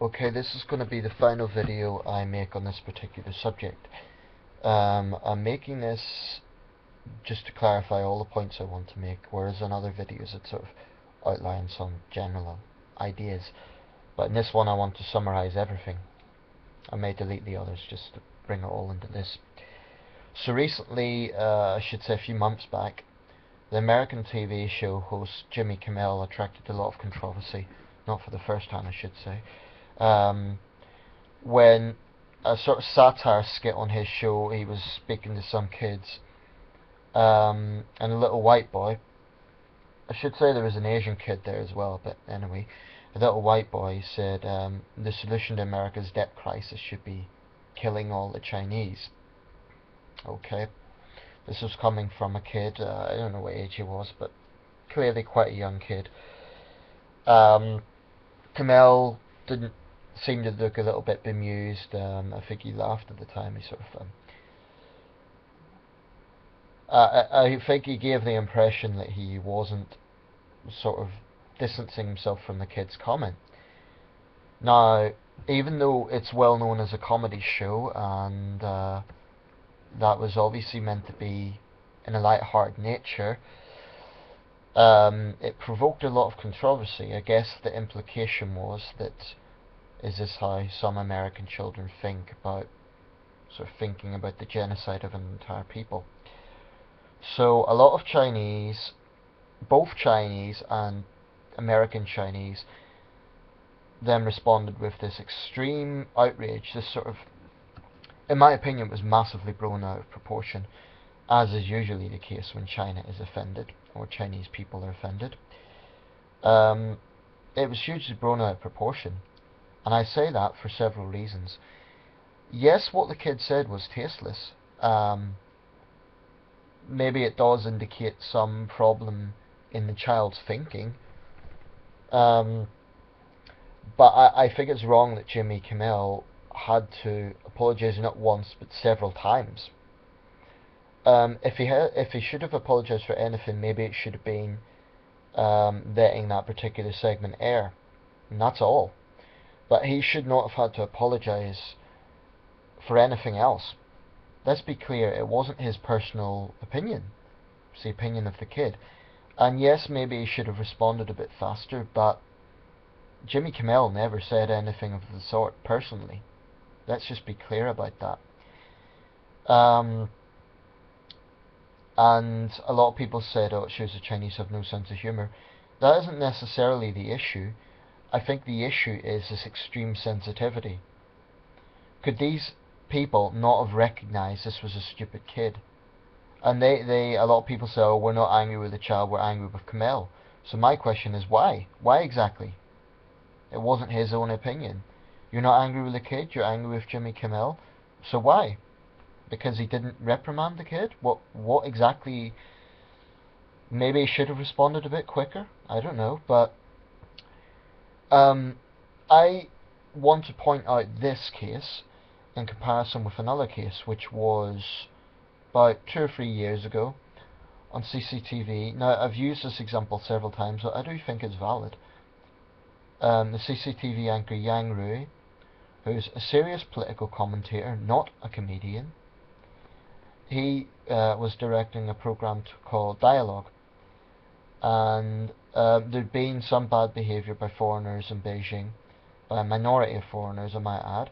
Okay, this is going to be the final video I make on this particular subject. I'm making this just to clarify all the points I want to make, whereas in other videos it sort of outlines some general ideas. But in this one I want to summarize everything. I may delete the others just to bring it all into this. So recently, I should say a few months back, the American TV show host Jimmy Kimmel attracted a lot of controversy, not for the first time I should say, when a sort of satire skit on his show, he was speaking to some kids, and a little white boy, I should say there was an Asian kid there as well, but anyway, a little white boy said the solution to America's debt crisis should be killing all the Chinese. Okay, this was coming from a kid, I don't know what age he was, but clearly quite a young kid. Kimmel didn't seem to look a little bit bemused. I think he laughed at the time. He sort of, I think he gave the impression that he wasn't sort of distancing himself from the kid's comment. Now, even though it's well known as a comedy show, and that was obviously meant to be in a light-hearted nature, it provoked a lot of controversy. I guess the implication was that, is this how some American children think about sort of thinking about the genocide of an entire people? So a lot of Chinese, both Chinese and American Chinese, then responded with this extreme outrage. This sort of, in my opinion, was massively blown out of proportion, as is usually the case when China is offended, or Chinese people are offended. It was hugely blown out of proportion, and I say that for several reasons. Yes, what the kid said was tasteless. Maybe it does indicate some problem in the child's thinking. But I think it's wrong that Jimmy Kimmel had to apologise not once but several times. If he should have apologised for anything, maybe it should have been letting that particular segment air, and that's all. But he should not have had to apologise for anything else. Let's be clear, it wasn't his personal opinion, it's the opinion of the kid. And yes, maybe he should have responded a bit faster, but Jimmy Kimmel never said anything of the sort personally. Let's just be clear about that. And a lot of people said, oh, it shows the Chinese have no sense of humour. That isn't necessarily the issue. I think the issue is this extreme sensitivity. Could these people not have recognised this was a stupid kid? And a lot of people say, oh, we're not angry with the child, we're angry with Kimmel. So my question is, why? Why exactly? It wasn't his own opinion. You're not angry with the kid, you're angry with Jimmy Kimmel. So why? Because he didn't reprimand the kid? What exactly? Maybe he should have responded a bit quicker? I don't know, but I want to point out this case in comparison with another case, which was about 2 or 3 years ago on CCTV. Now, I've used this example several times, so I do think it's valid. The CCTV anchor Yang Rui, who's a serious political commentator, not a comedian, he was directing a program called Dialogue, and there'd been some bad behaviour by foreigners in Beijing, by a minority of foreigners I might add,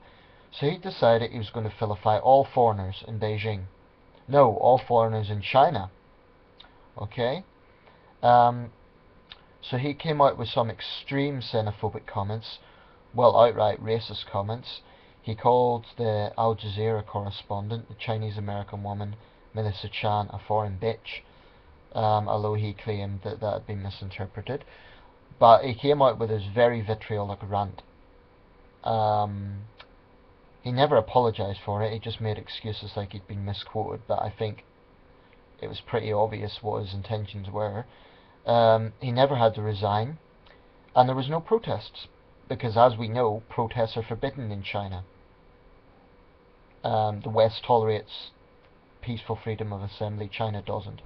so he decided he was going to vilify all foreigners in Beijing. No, all foreigners in China. Okay? So he came out with some extreme xenophobic comments, well, outright racist comments. He called the Al Jazeera correspondent, the Chinese-American woman Melissa Chan, a foreign bitch, although he claimed that that had been misinterpreted. But he came out with his very vitriolic rant. He never apologised for it, he just made excuses like he'd been misquoted, but I think it was pretty obvious what his intentions were. He never had to resign, and there was no protests, because as we know, protests are forbidden in China. The West tolerates peaceful freedom of assembly, China doesn't.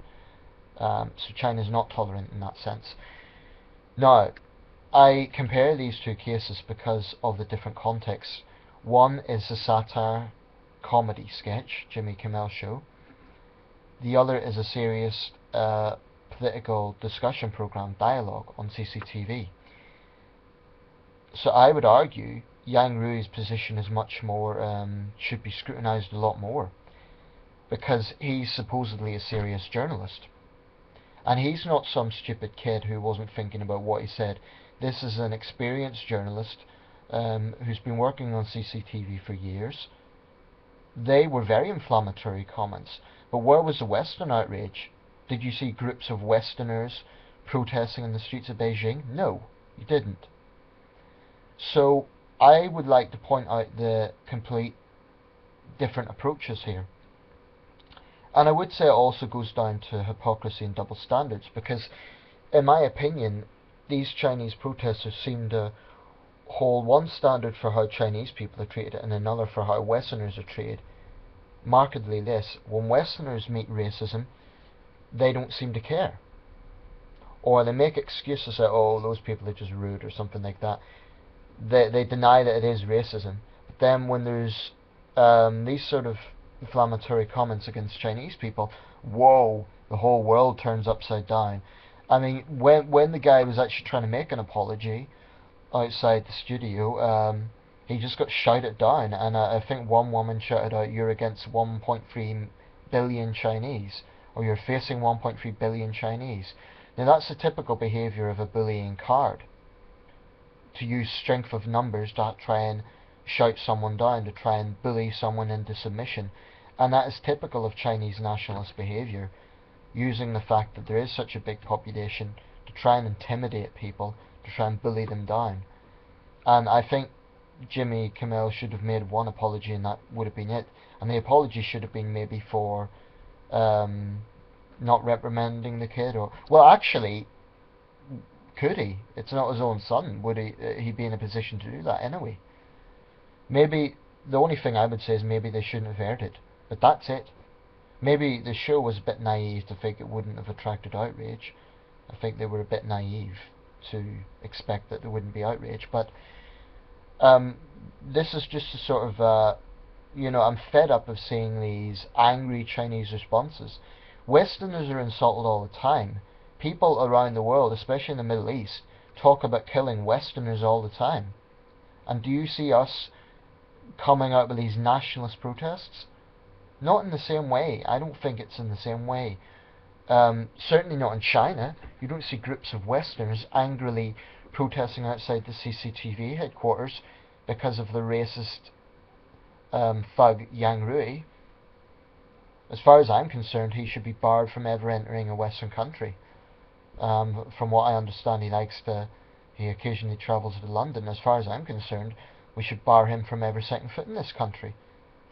So China's not tolerant in that sense. Now, I compare these two cases because of the different contexts. One is a satire comedy sketch, Jimmy Kimmel Show. The other is a serious political discussion program, Dialogue, on CCTV. So I would argue Yang Rui's position is much more, should be scrutinised a lot more, because he's supposedly a serious journalist. And he's not some stupid kid who wasn't thinking about what he said. This is an experienced journalist who's been working on CCTV for years. They were very inflammatory comments. But where was the Western outrage? Did you see groups of Westerners protesting in the streets of Beijing? No, you didn't. So I would like to point out the complete different approaches here. And I would say it also goes down to hypocrisy and double standards, because in my opinion these Chinese protesters seem to hold one standard for how Chinese people are treated and another for how Westerners are treated. Markedly less. When Westerners meet racism, they don't seem to care. Or they make excuses that, oh, those people are just rude or something like that. They deny that it is racism. But then when there's these sort of inflammatory comments against Chinese people, whoa, the whole world turns upside down. I mean, when the guy was actually trying to make an apology outside the studio, he just got shouted down, and I think one woman shouted out, "You're against 1.3 billion Chinese," or "You're facing 1.3 billion Chinese." Now that's the typical behaviour of a bullying card, to use strength of numbers to try and shout someone down, to try and bully someone into submission. And that is typical of Chinese nationalist behaviour, using the fact that there is such a big population to try and intimidate people, to try and bully them down. And I think Jimmy Kimmel should have made one apology, and that would have been it. And the apology should have been maybe for not reprimanding the kid, or, well, actually, could he? It's not his own son. Would he be in a position to do that anyway? Maybe the only thing I would say is maybe they shouldn't have aired it, but that's it. Maybe the show was a bit naive to think it wouldn't have attracted outrage. I think they were a bit naive to expect that there wouldn't be outrage. But this is just a sort of, I'm fed up of seeing these angry Chinese responses. Westerners are insulted all the time. People around the world, especially in the Middle East, talk about killing Westerners all the time. And do you see us coming out with these nationalist protests? Not in the same way. I don't think it's in the same way. Certainly not in China. You don't see groups of Westerners angrily protesting outside the CCTV headquarters because of the racist thug Yang Rui. As far as I'm concerned, he should be barred from ever entering a Western country. From what I understand, he occasionally travels to London. As far as I'm concerned, we should bar him from ever setting foot in this country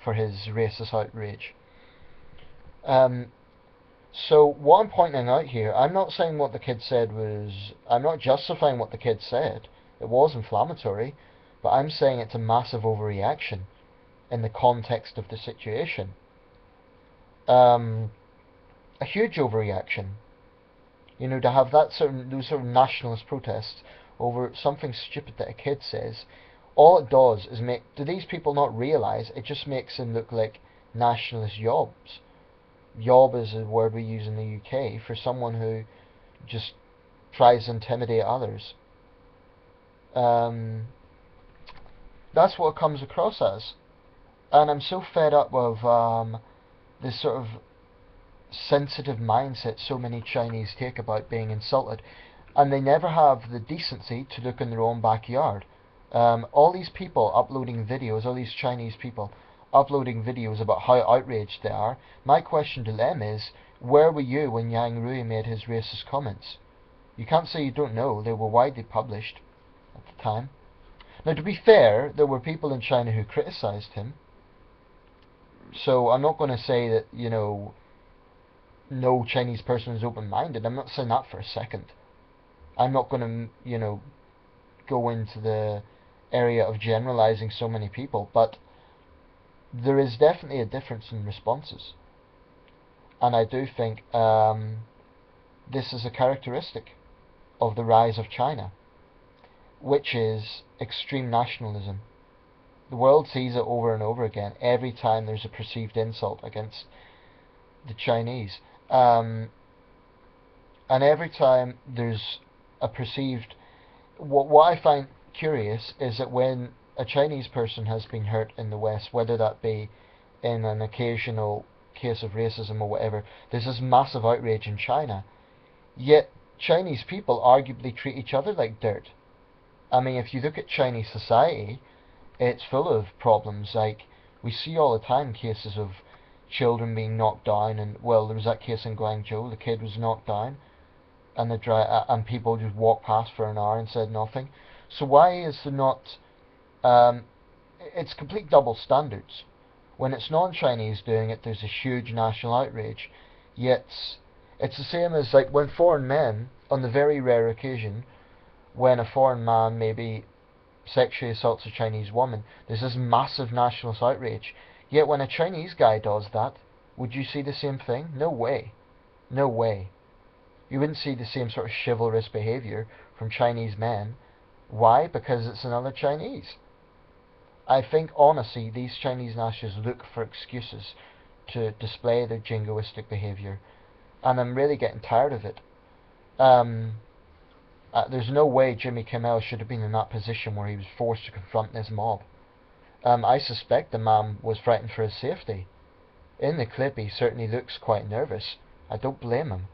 for his racist outrage. So what I'm pointing out here, I'm not saying what the kid said was, I'm not justifying what the kid said. It was inflammatory, but I'm saying it's a massive overreaction in the context of the situation. A huge overreaction. To have those sort of nationalist protests over something stupid that a kid says, all it does is do these people not realise it just makes them look like nationalist yobs? Yob is a word we use in the UK for someone who just tries to intimidate others. That's what it comes across as. And I'm so fed up with this sort of sensitive mindset so many Chinese take about being insulted, and they never have the decency to look in their own backyard. All these people uploading videos, all these Chinese people uploading videos about how outraged they are. My question to them is, where were you when Yang Rui made his racist comments? You can't say you don't know. They were widely published at the time. Now, to be fair, there were people in China who criticised him. So I'm not going to say that, no Chinese person is open-minded. I'm not saying that for a second. I'm not going to, go into the area of generalizing so many people, but there is definitely a difference in responses. And I do think this is a characteristic of the rise of China. which is extreme nationalism. The world sees it over and over again every time there's a perceived insult against the Chinese. And every time there's a perceived... What I find curious is that when a Chinese person has been hurt in the West, whether that be in an occasional case of racism or whatever, there's this massive outrage in China. Yet Chinese people arguably treat each other like dirt. I mean, if you look at Chinese society, it's full of problems. Like, we see all the time cases of children being knocked down, and well, there was that case in Guangzhou, the kid was knocked down, and and people just walked past for an hour and said nothing. So why is there not... it's complete double standards. When it's non-Chinese doing it, there's a huge national outrage. Yet it's the same as like when foreign men, on the very rare occasion when a foreign man maybe sexually assaults a Chinese woman, there's this massive nationalist outrage. Yet when a Chinese guy does that, would you see the same thing? No way. No way. You wouldn't see the same sort of chivalrous behaviour from Chinese men. Why? Because it's another Chinese. I think, honestly, these Chinese nationalists look for excuses to display their jingoistic behaviour. And I'm really getting tired of it. There's no way Jimmy Kimmel should have been in that position where he was forced to confront this mob. I suspect the man was frightened for his safety. In the clip, he certainly looks quite nervous. I don't blame him,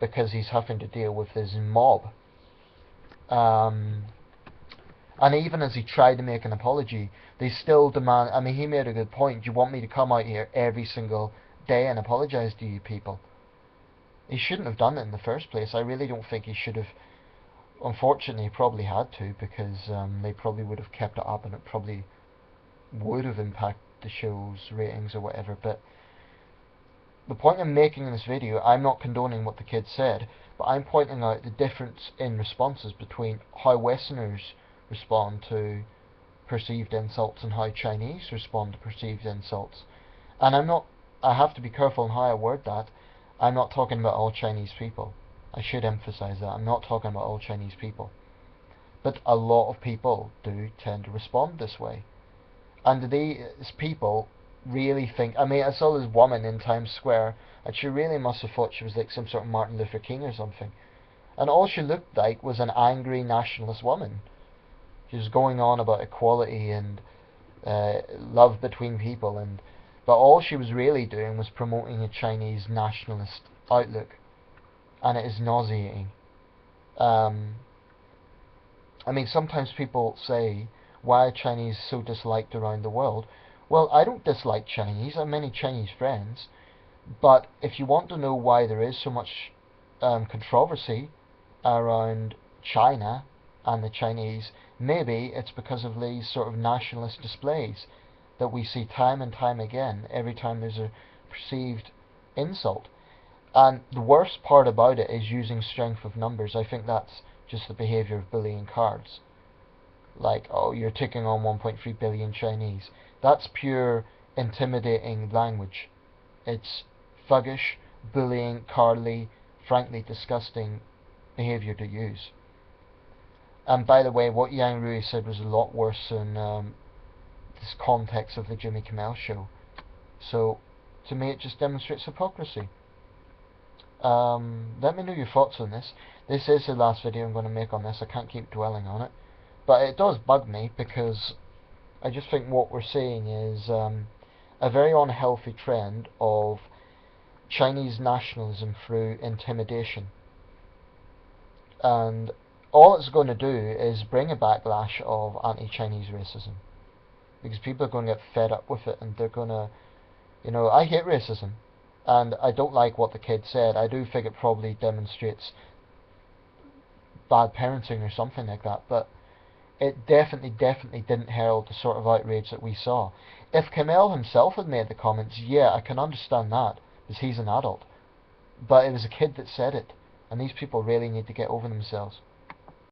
because he's having to deal with this mob. And even as he tried to make an apology, they still demand... I mean, he made a good point. Do you want me to come out here every single day and apologise to you people? He shouldn't have done it in the first place. I really don't think he should have. Unfortunately, he probably had to, because they probably would have kept it up, and it probably would have impacted the show's ratings or whatever. But the point I'm making in this video, I'm not condoning what the kid said, but I'm pointing out the difference in responses between how Westerners respond to perceived insults and how Chinese respond to perceived insults. And I have to be careful in how I word that. I'm not talking about all Chinese people. I should emphasize that. I'm not talking about all Chinese people. But a lot of people do tend to respond this way. And these people really think... I mean, I saw this woman in Times Square, and she really must have thought she was like some sort of Martin Luther King or something. And all she looked like was an angry nationalist woman. She was going on about equality and love between people, but all she was really doing was promoting a Chinese nationalist outlook, and it is nauseating. I mean, sometimes people say, why are Chinese so disliked around the world? Well, I don't dislike Chinese. I have many Chinese friends, but if you want to know why there is so much controversy around China and the Chinese, maybe it's because of these sort of nationalist displays that we see time and time again every time there's a perceived insult. And the worst part about it is using strength of numbers. I think that's just the behaviour of bullying cards. Like, oh, you're taking on 1.3 billion Chinese. That's pure intimidating language. It's thuggish, bullying, cardly, frankly disgusting behaviour to use. And by the way, what Yang Rui said was a lot worse in this context of the Jimmy Kimmel show. So, to me, it just demonstrates hypocrisy. Let me know your thoughts on this. This is the last video I'm going to make on this. I can't keep dwelling on it. But it does bug me, because I just think what we're seeing is a very unhealthy trend of Chinese nationalism through intimidation. And all it's going to do is bring a backlash of anti-Chinese racism, because people are going to get fed up with it, and they're going to, you know, I hate racism, and I don't like what the kid said. I do think it probably demonstrates bad parenting or something like that, but it definitely didn't herald the sort of outrage that we saw. If Kimmel himself had made the comments, yeah, I can understand that, because he's an adult. But it was a kid that said it, and these people really need to get over themselves.